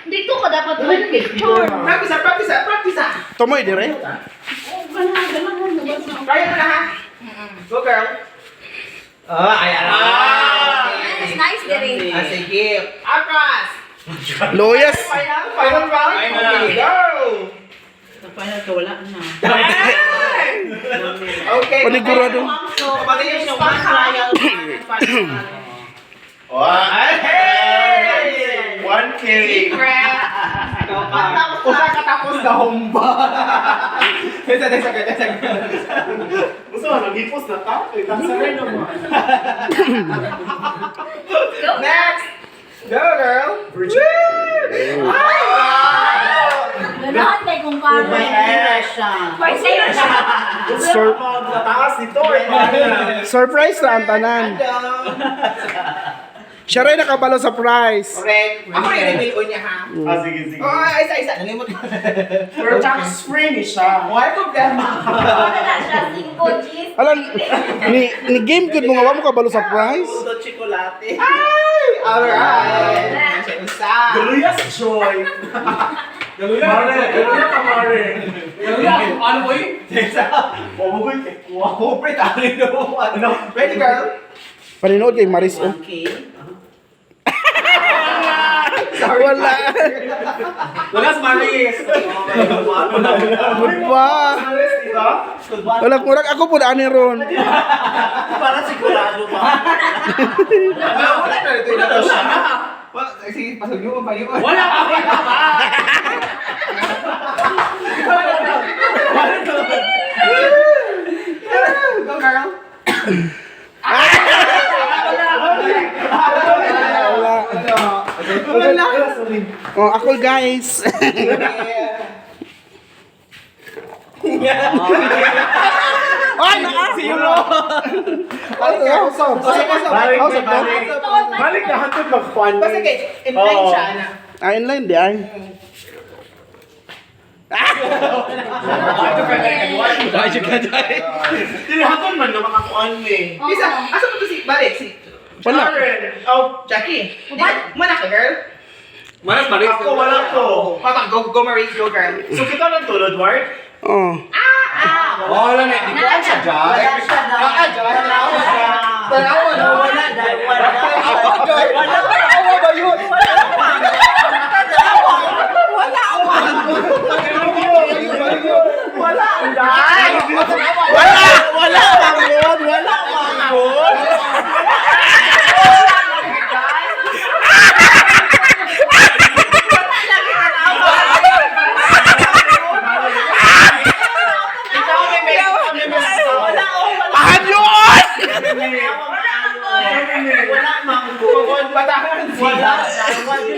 Dito ka dapat mag-picture. Practice. Tumoy dire. Kaya mo na ha? Go girl. Ayan. Nice, Derek. Sige. Atras. Loyas. Final round. Okay, go. Sa final ka, wala na. Okay. Panigurado. So, pati yung One spot trial. Hey! 1K. Secret! Usa ka tapos na humba. Isa. Gusto mo, nag-ipos na ta? Sabi naman. Next! Go, girl! Woo! Ganahan tayo kung kano. First time siya. Sa taas nito. Surprise na ang tanan. Siya rin nakabalo sa prize. Correct. Ako i-reveal ko niya ha. Sige. Isa. Nalimot ko. Pero tax free ni siya. Wala problema. Wala na siya. 5 G's. Alam, ni game good mo nga, wala mo kabalo sa prize. Puto chocolate. Ay! Alright. Isa. Galuyas joy. Galuyas ka, Mare. Ano mo yun? Pamugoy kay kuha. Corporate, ano? Ready, girl? Paninood kay Maris. Oh. Okay. Wala. Walas Maris. Good ba? Wala kurang ako po daanin ron. Para sigurado ba? Wala na ito na daw siya. Sige, pasok nyo pa yun. Wala pa ba? Go, girl. Wala. Oh, ako guys. Ay, Zero. Balik na hantod mag-fun. Basta kay, in-line siya na. Inline di ay. Hantod man na makakuan eh. Isa, asa mo to si, balik, si Wala. Oh, Jackie. Mana ka, girl? Maras Maris. ako wala ko. Papa, go Marie, go, girl. So kita lang tulad, Mark? Oh. Wala na, di ko siya dyan. Wala siya dyan. Tanawa siya. Tanawa na. Wala dahil wala. Tanawa ba yun? Wala.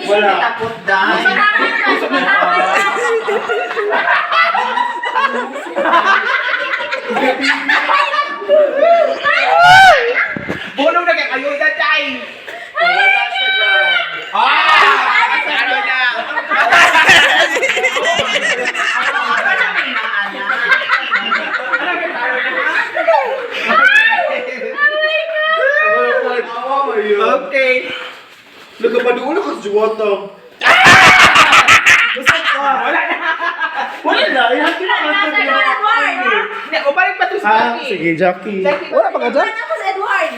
Wala. Takot dahil. Bulong na kaya kayo datay. Wala siya dyan. Ano na? Okay. Nagkapadulo ka sa juwata. Basta ka. Wala na. Ihati na hantod na. Hindi, o balik pa to si Ah, Jackie. sige, Jackie. Jackie, Wala pa ka dyan? Tapos Edward.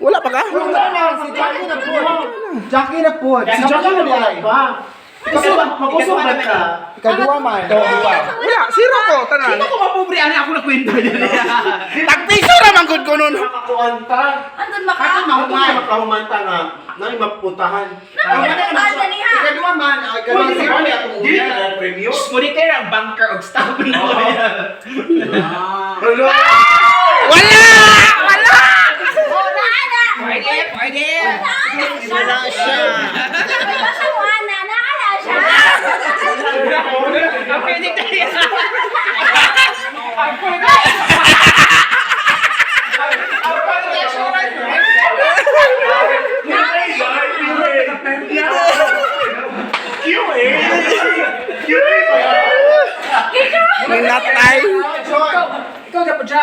Wala pa ka? Wala na, si Jackie na po. Jackie na po. Si Jackie na ba? Magkusong ba ka? Ikaduwa man. Wala, zero ko, tanan. Sino ko mapobre? Ano ako nakwento niya? Tagpiso naman good ko nun. Nakakuanta. Andun Kahit maka. mahuman. Makahumanta nga. Nang mapuntahan. Nakakita niya. Ikaduwa man. Ikaduwa Pwede si ba Ronnie niya at itong Uya. premium? Monitor ang banker of stock na kaya. Hello? Wala! Wala! Wala na. Pwede. Wala siya. May kasawa na. Naala siya. Ang pwede tayo. Minatay. Ikaw dapat job.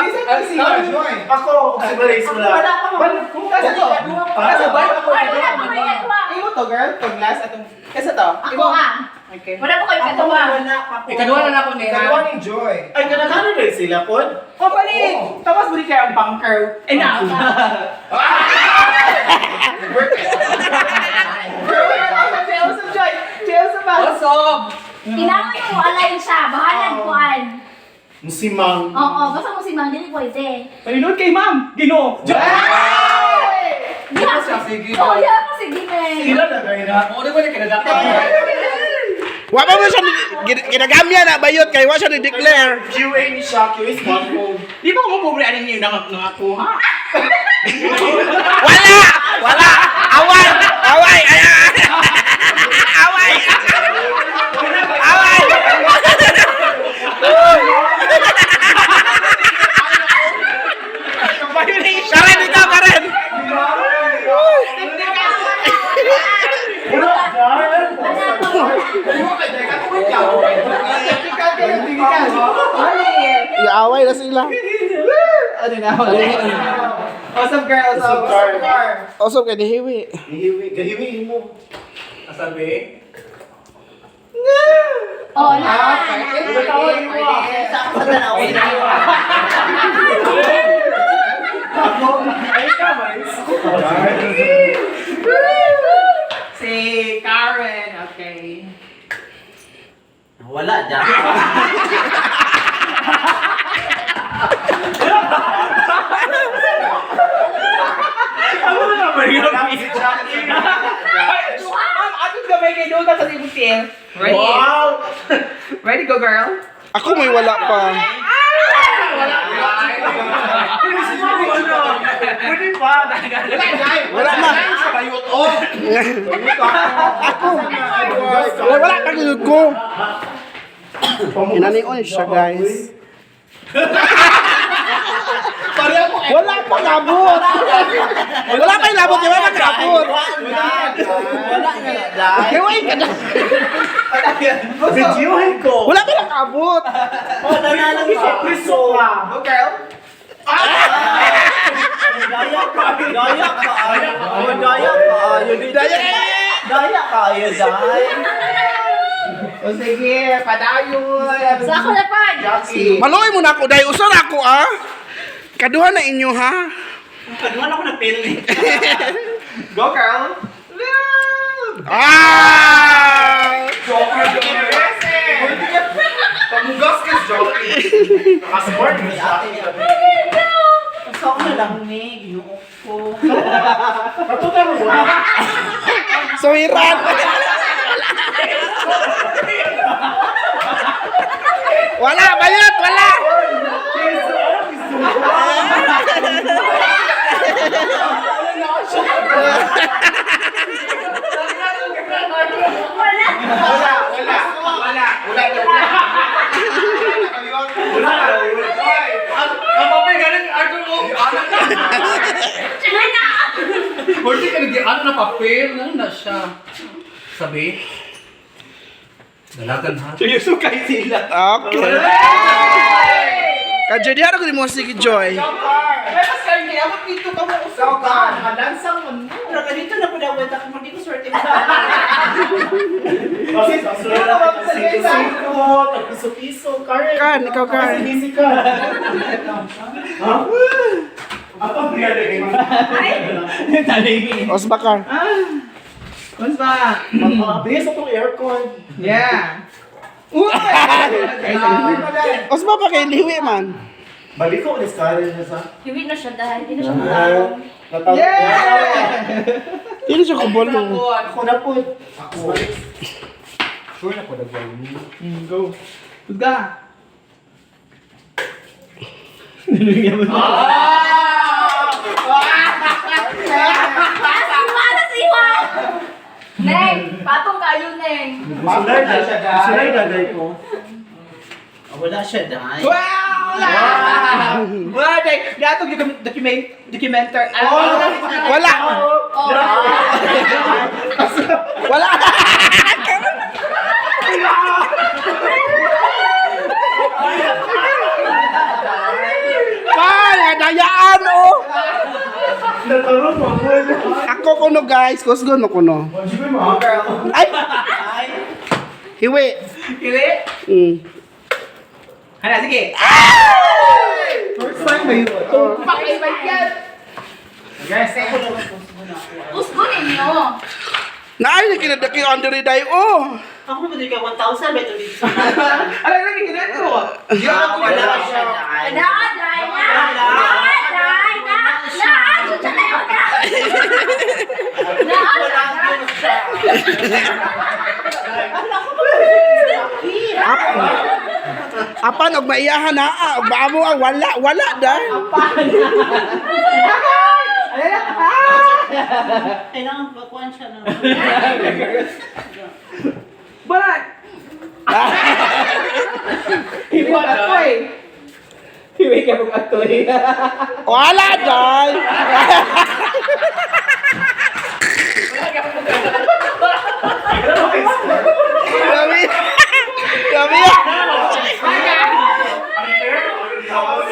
Ako, si Maris wala. Wala ka man. Kung kasi ikaduwa pa. Kasi ba? Ay, wala pa may Edward. Imo mo to, girl? Itong last atong... Kesa to? Ako ah. Okay. Wala po kayo katawa. Ikaduha na ako ni Dalawa ni Joy. Ay, kanakano rin sila, Pod? Oh, balik! Tapos balik kayo ang bunker. Eh, na! Cheers of Joy! Cheers of us! Kailangan yung alay siya. Bahalan ko an. Musimang. Oo, basta mo si Mang, dili pwede. Paninod kay ma'am! Gino! Joy! Di ako. Oo, di ako sige eh. Sila na kayo na. Ano ba yung kinagatan? Wa pa mo siya ginagamya na bayot kay wa siya ni-declare. QA ni siya, QA smartphone. Di ba mo pobre anin niyo nangakuha? Wala! Wala! Away! Away! Away! Away! Karen, ikaw, Karen! Iaway na sila. Ano na? Awesome girl, awesome girl. Osop kay nihiwi. Gahiwi mo. Asabi? Oo, na. Ay, kamay. Si Karen, okay. Wala dyan. Ano na ba yun? Ma'am, atong gamay kay Dota sa ibutin. Ready? Wow! Ready, go girl? Ako may wala pa. Pwede pa. Wala na. Wala kang lulod ko. Inanion siya, guys. Wala pa labot. Wala pa yung labot. Di ba magkabot? Wala nga dyan. Gawin ka na. Videohin ko. Wala pa nakabot. Oh, nanalang isa. Piso ka. Go girl? Daya ka. Daya ka. Oh, daya ka. Daya ka. Daya. O sige, padayon. Sa ako na pa. Jackie. Maloy mo na ako. Dahil usar ako, ah. Kaduha na inyo, ha? Kaduhan ako na pili. Go girl. Ah! Joker, pamugas ka, Joker. Nakasuport mo sa akin. Gusto ko na lang ni. Ginuok ko. Katutan mo ba? Suwiran. Wala, bayot, wala. Ang papay ganun, Arthur ko. Hindi ka nag-ano na papel. Ano na siya? Sabi? Dalagan ha? Seryoso kay sila. Okay. Kadyo di ako mo si Joy. Pero sir, hindi ako dito ka mo usapan. Madansang mo. Pero ganito na po daw. Hindi ko swerte mo. Kasi sasura na ako sa piso-piso, tag-piso-piso, Karen. Kan, ikaw, Kan. Kasi busy ka. Ha? Ako pagkala kayo. Osbakar. Mas ba? Mag-abis itong aircon. Yeah. Uy! Osba pa kay liwi man. Balik ko ulit Karen na sa... Hiwi na siya dahil. Hindi na siya matawag. Yeah! Dili siya kubol mo. Ako na po. Ako. Sure na po nagwalo. Go. Tuga. Siwa! Neng! Patong kayo, Neng! Sulay dagay ko. Wala siya dahil. Wow! Wala! Dato documenter. Wala. Oh, Wala. Kaya dayaan oh. Nataro mo ako. Ako kuno guys, kusgo no kuno. Wajibin mo. Ay! Hiwi. Kili? Hala, sige. First time ba yun? Tumpak ay ba yan? Yes, Usgo ninyo. Naay, nakinadaki on the day. Oh! Ako naman din ka 1,000 beto dito. Alam na, hindi na ito. Wala siya. Naaday na. Naaday na. Naaday na. Apan, og maiyahan na. Og maamo ang wala dahil. Kailangan pagkuhan siya na. Balat! Hiwi ka to eh. Hiwi ka mong ato eh. Wala dahil. Kami. Kami.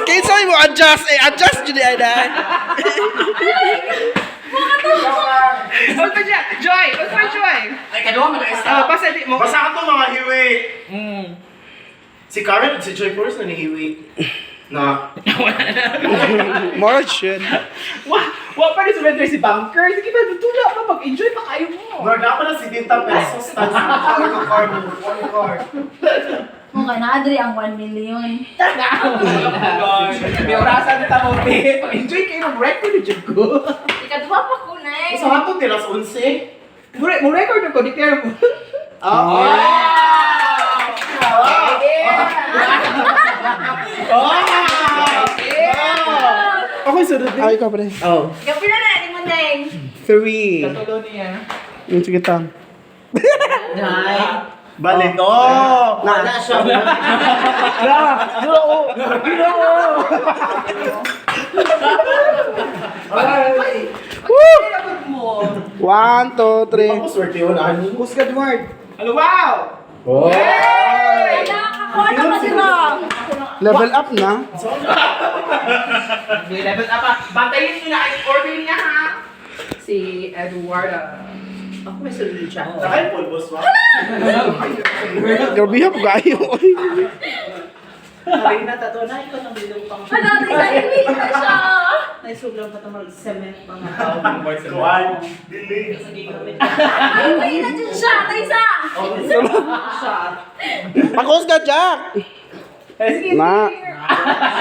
Kinsa mo adjust jud ay dahil. Huwag ka dyan! Joy! Huwag ka Joy! Ay, kadua mo na isa. Basta di mo. Basta ka to mga hiwi. Si Karen at si Joy Force na ni hiwi. Na. More shit. Wag pa rin sumenter si Bunker. Sige ba, tutula pa. Mag-enjoy pa kayo mo. Lord, ako na si Tita Pesos. Tapos ang car mo. Car. Mukha na, Adri, ang 1 million. May orasan na tamo, be. Pag-enjoy kayo ng record ni Jud ko. Ikadwa pa ko na eh. Sa hatong tilas 11. Mo record ko, declare mo. Ako sunod din. Ay, ikaw pre. Oh. Gabi na na, di mo ding. 3. Katulo niya. Sige tang. Balik. Oh! Wala siya. Mo. 1, 2, 3. Ako swerte yun, ani. Husgad word. Hello, wow! Oh! Ay, nakakuha na kasi lang. Level up na. May level up pa. Bantayin niyo na ang order niya, ha? Si Eduardo. Ako may sarili siya. Nakain pulbos ba? Grabe ha, pag-ayo. Sabi na tato na, ikaw nang bilong pang Ano, Adri, sa iwi na siya. naisuglang pa ito mag-cement mga Kuhan. Dili. Iwi na dyan siya, Taisa. Pag-husgad, Jack. Na.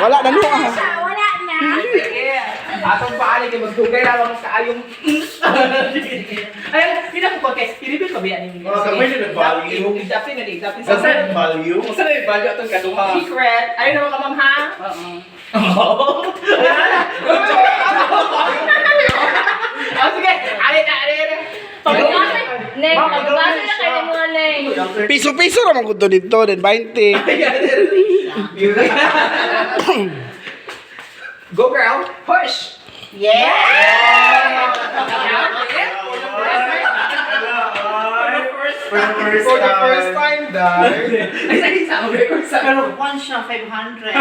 Wala na niya. Siya, wala na. Sige. Atong paali kay magdugay na lang sa ayong. Ay, pinako kay i-reveal pa biya ni. Mga kamay na nag-value. Yung idapin na idapin Sa sa value? Kung saan yung value atong kaduha? Secret. Ayun naman ka, ma'am, ha? Oo. Sige. Ali. Pagbasa, Neng, pagbasa na kayo mga Neng. Piso-piso naman ko dito, din 20. Go, girl. Push. For the first time, dahil. Ay, sa record sa Pero one siya, 500.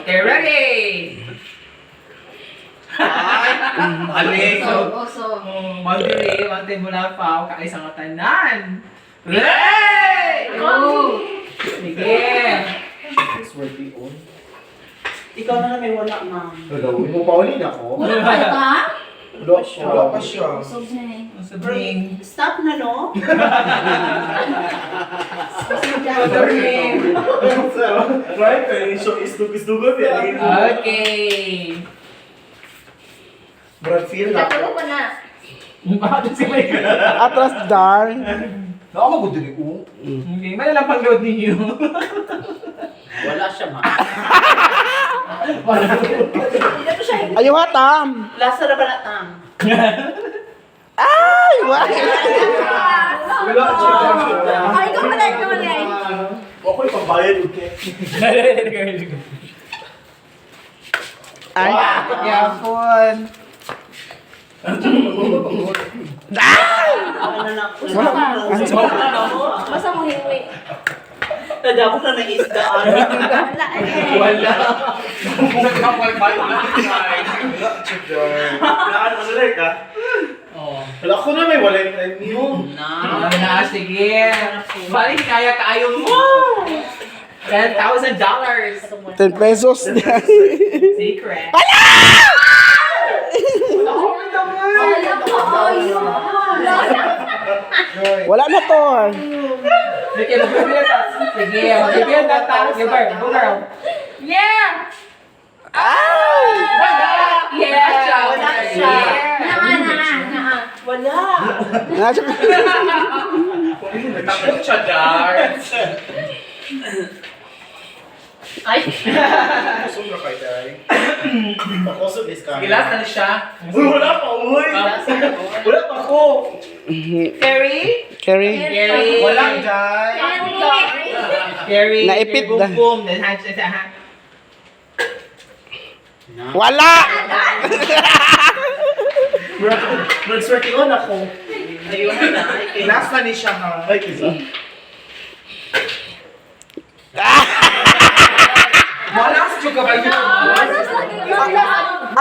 Okay, ready? Aling. Oso. Magdili, mantay mula pa, kaay sa tanan. Ready? Go. Sige. Swerte on. Ikaw na may wala, ma'am. Gagawin mo pa ulit ako. Wala pa ka? Wala pa siya. Usog na eh. Sabihin. Stop na, no? Sabihin. Right? So, isdug-isdugan yan. Okay. Brad, feel na. Ikatulo pa na. Bakit si Mike? Atras, darn. Nakakagod din ko. Okay, may lang pang-load ninyo. Wala siya, ma'am. Hindi ko siya. Ayaw hatam. Lasa na ba na, Tam? Ay, why? Ay, ikaw pala, ikaw pala. Ako yung pambayad, okay? Ay, Yapon. Ano na? Basta mo hiwi. Nadabok na ng isdaan. Wala eh. Wala. Nakano mo like, ha? Wala ko na may wala yung premium. Na, sige. Balik kaya kayo mo. $10,000. 10 pesos. Secret. Wala na to. Sige, magbibilan ta. Sige, magbibilan na ta. Go girl. Yeah! Wala! Yeah! Wala siya. Wala! Nasa Takot siya, darts. Ay. Kusog na kayo tayo. Pakusog is kami. Gilas na siya. Uy, wala pa, uy! Wala pa ko! Carrie? Carry. Carrie. Walang dyan! Carrie. Naipit na. Boom, then hand siya sa hand. Wala! Nag-swerting on ako. Ayun na. Last na ni siya ha. Ay, kisa. Wala sa juga ba yun?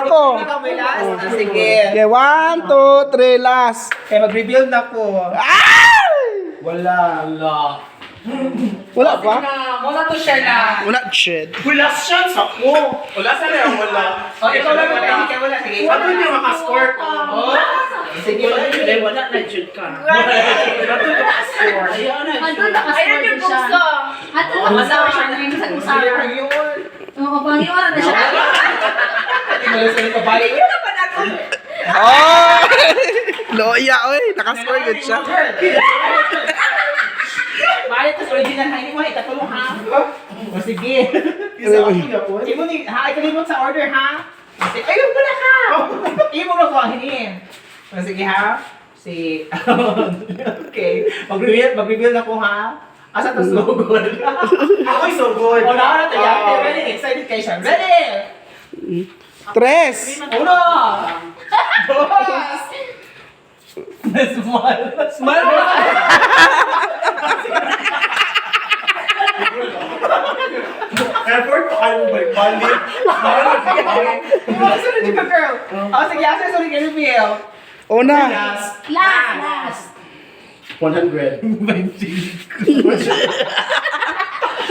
Ako. Ikaw may last? Sige. Okay, 1, 2, 3, last. Kaya mag-rebuild na ko. Ay! Wala. Wala pa? Wala to share na. Wala, shit. Wala chance ako. Wala sa na wala. O, ikaw lang wala. Ikaw wala. Sige. Ano niya makascore? Oh. Sige, wala. Wala na jud ka. Wala to makascore. Ayaw na. Andun nakasword din siya. Andun nakasword siya na yung isang usara. Oo, pangiwara na siya. Wala sa ito balik. Oh! Loya, oy. Nakascore good siya. Balik tas original ha. Hindi mo itatulong ha. O sige. Isa ako niya po. Imo ni ha, ikalimot sa order ha. Sige, ayun pala ka. Imo na ko hinin. O sige ha. Si okay. Mag-reveal na ko ha. Asa to so good. Ako'y so good. O na na tayo. Ready? Excited kayo siya. Ready? 3. Uno. Dos. Smile. Smile. Effort pa kayo ba? Balik. Asa na chika girl? O sige, asa sorry ka reveal. Una. Last. 100.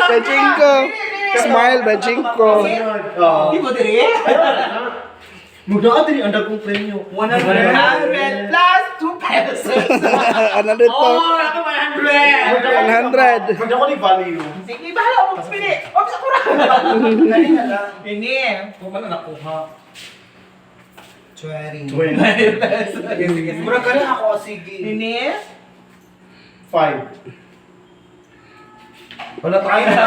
Bajinko. Smile, Bajinko. Di mo diri? Magdaan din ang dagong premyo. 100 plus 2 pesos. Ano dito? Oh, ako 100. 100. Magdaan ko ni value. Sige, bahala mo pili. Ops, ako na. Dali na lang. Ini. Kung man na nakuha. 20. 20. Sige, sige. Mura ka rin ako, sige. Ini. 5. Wala tayo na.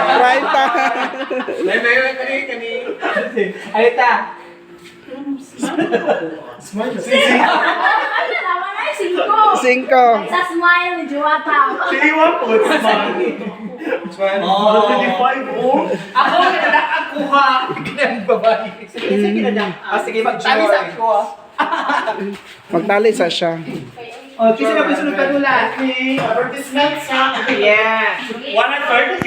30. Kani. Alita. Smile na. Ano naman ay 5. 5. Sa smile ni Juwata. Siniwan po. Smile. 25 oh. Ako nadakag ko ha. Ginang babae. Sige, nadakag. Sige, magtali sa ako. Magtali sa siya. O, kasi na sunod ka nula. Okay, advertisement sa Yeah. 130.